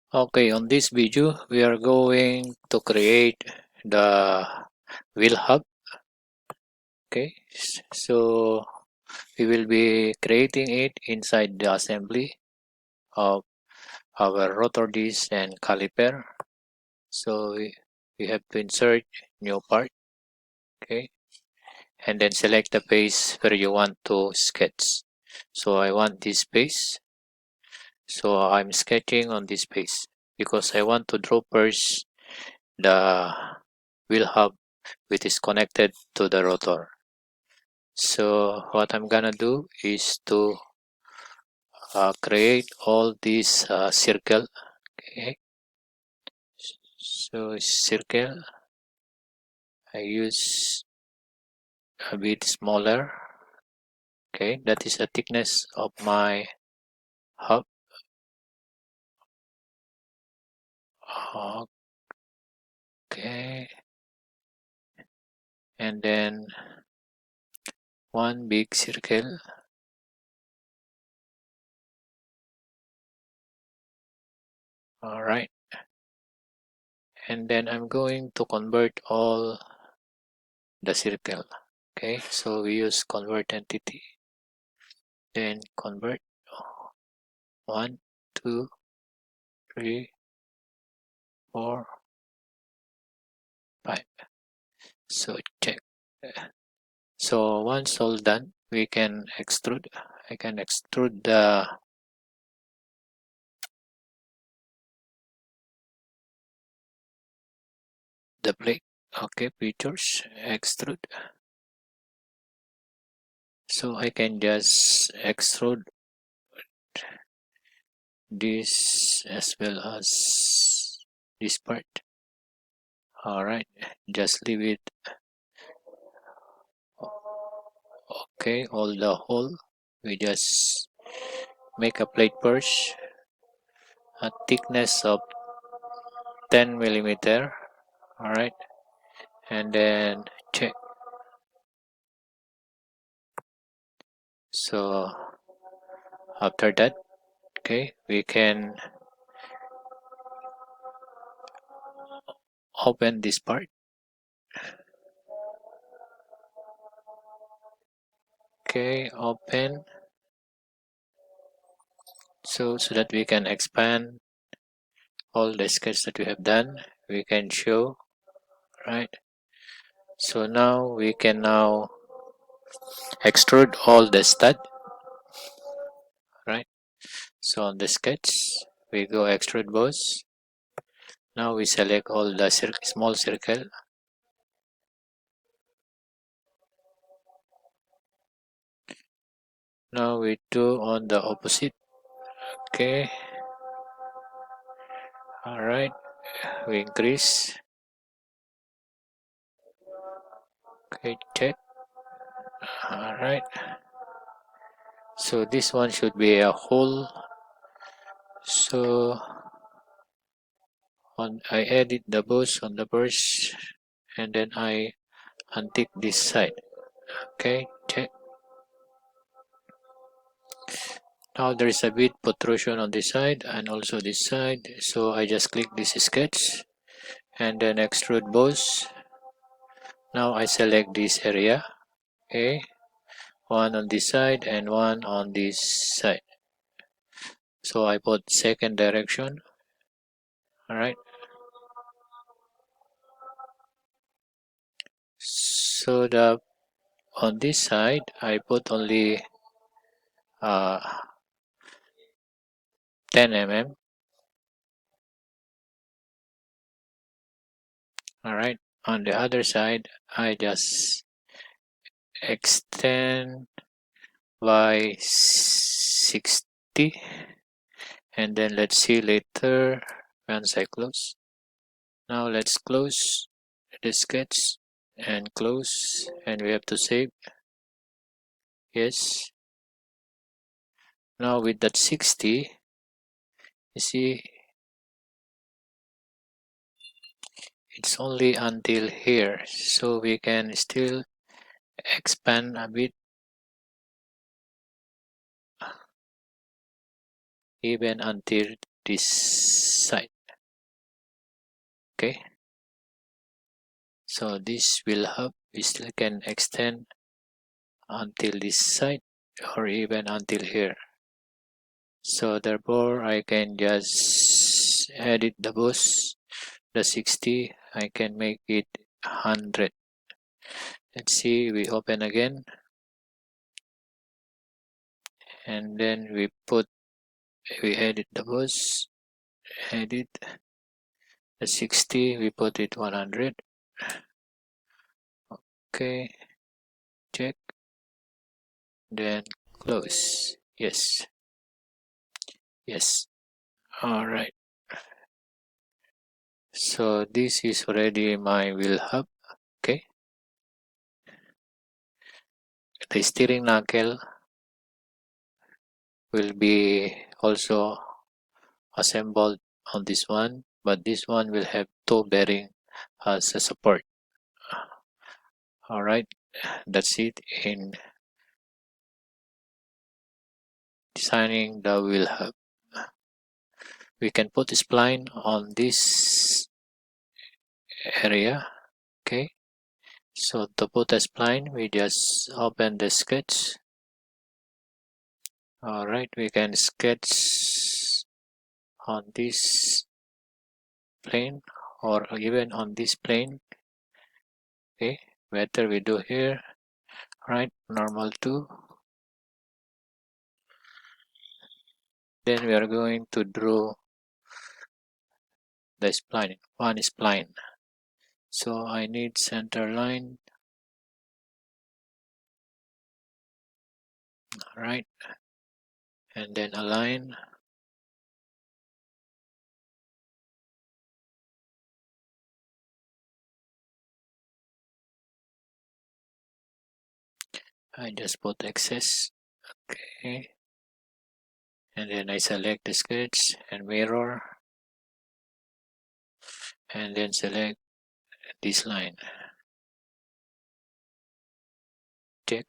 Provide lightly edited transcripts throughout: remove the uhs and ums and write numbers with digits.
Okay, on this video, we are going to create the wheel hub. Okay, so we will be creating it inside the assembly of our rotor disc and caliper. So we have to insert new part. Okay, and then select the face where you want to sketch. So I want this face. So I'm sketching on this face because I want to draw first the wheel hub which is connected to the rotor. So what I'm gonna do is to create all these circle. Okay, so circle I use a bit smaller. Okay, that is the thickness of my hub. Okay, and then one big circle. All right, and then I'm going to convert all the circle. Okay, so we use convert entity, then convert 1, 2, 3, 4, 5. So check. So once all done, we can extrude. I can extrude the plate. Okay, features, extrude. So I can just extrude this as well as this part. Alright, just leave it. Okay, all the hole. We just make a plate first. A thickness of 10 millimeter. Alright, and then check. So after that, okay, we can open this part. Okay, open. So that we can expand all the sketch that we have done. We can show, right? So now we can now extrude all the stud, right? So on the sketch, we go extrude boss. Now we select all the small circle. Now we do on the opposite. Okay. All right. We increase. Okay, check. All right. So this one should be a hole. So I edit the boss on the brush and then I untick this side. Okay, check. Now there is a bit protrusion on this side and also this side. So I just click this sketch and then extrude boss. Now I select this area. Okay, one on this side and one on this side. So I put second direction. All right. So on this side I put only 10 mm. All right. On the other side, I just extend by 60, and then let's see later once I close. Now let's close the sketch and close, and we have to save. Yes. Now with that 60, you see it's only until here, so we can still expand a bit even until this side. Okay, so this will help. We still can extend until this side or even until here. So therefore I can just edit the boost, the 60, I can make it 100. Let's see, we open again, and then we edit the boost, edit the 60, we put it 100. Okay, check, then close. Yes, yes. All right. So this is already my wheel hub. Okay, the steering knuckle will be also assembled on this one, but this one will have toe bearing as a support. All right, that's it in designing the wheel hub. We can put a spline on this area. Okay, so to put a spline, we just open the sketch. All right, we can sketch on this plane or even on this plane. Okay, better we do here. Right, normal 2. Then we are going to draw the spline, one spline. So I need center line. All right, and then align. I just put excess. Okay, and then I select the sketch and mirror, and then select this line. Check,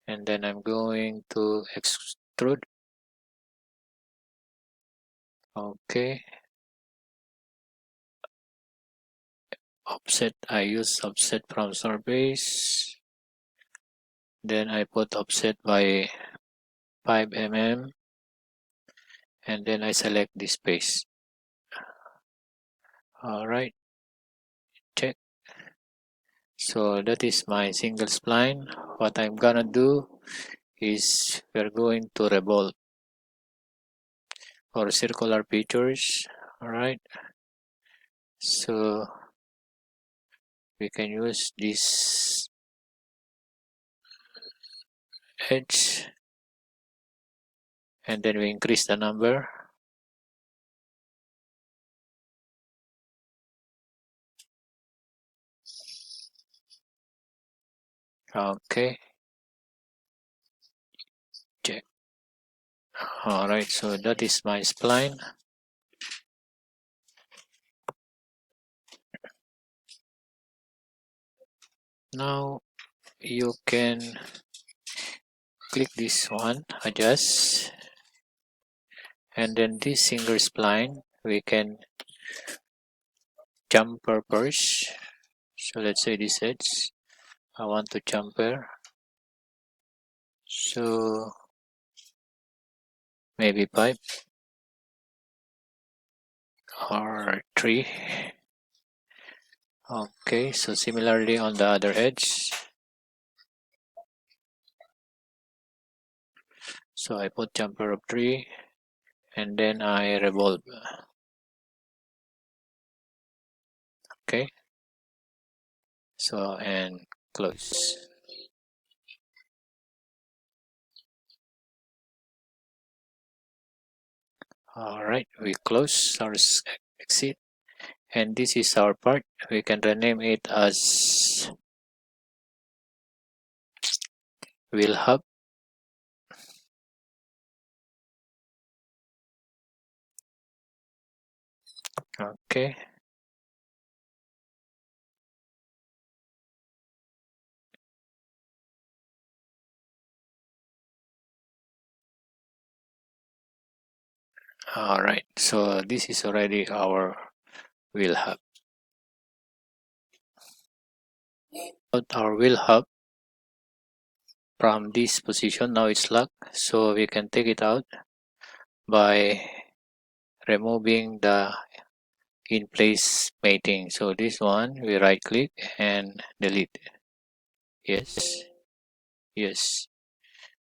and then I'm going to extrude. Okay, offset, I use offset from surface. Then I put offset by 5 mm, and then I select this space. All right, check. So that is my single spline. What I'm gonna do is we're going to revolve or circular features. All right, so we can use this edge, and then we increase the number. Okay, check. All right, so that is my spline. Now you can click this one, adjust, and then this single spline we can jumper first. So let's say this edge I want to jumper, so maybe 5 or 3. Okay, so similarly on the other edge, so I put jumper of 3 and then I revolve. Okay, so and close. All right, we close our exit, and this is our part. We can rename it as wheel hub. Okay, All right, so this is already our wheel hub. But our wheel hub from this position, now it's locked, so we can take it out by removing the in place mating. So this one, we right click and delete. Yes, yes.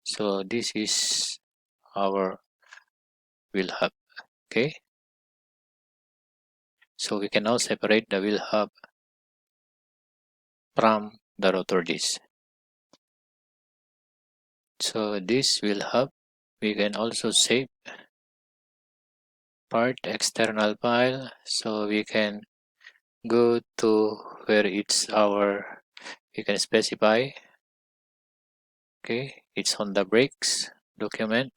So this is our wheel hub. Okay, so we can now separate the wheel hub from the rotor disc. So this wheel hub, we can also save part external file, so we can go to where it's our, you can specify. Okay, it's on the brakes document,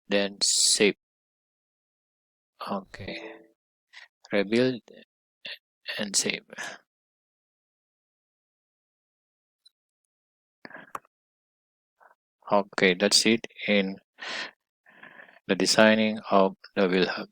then save. Okay, rebuild and save. Okay, that's it in the designing of the wheel hub.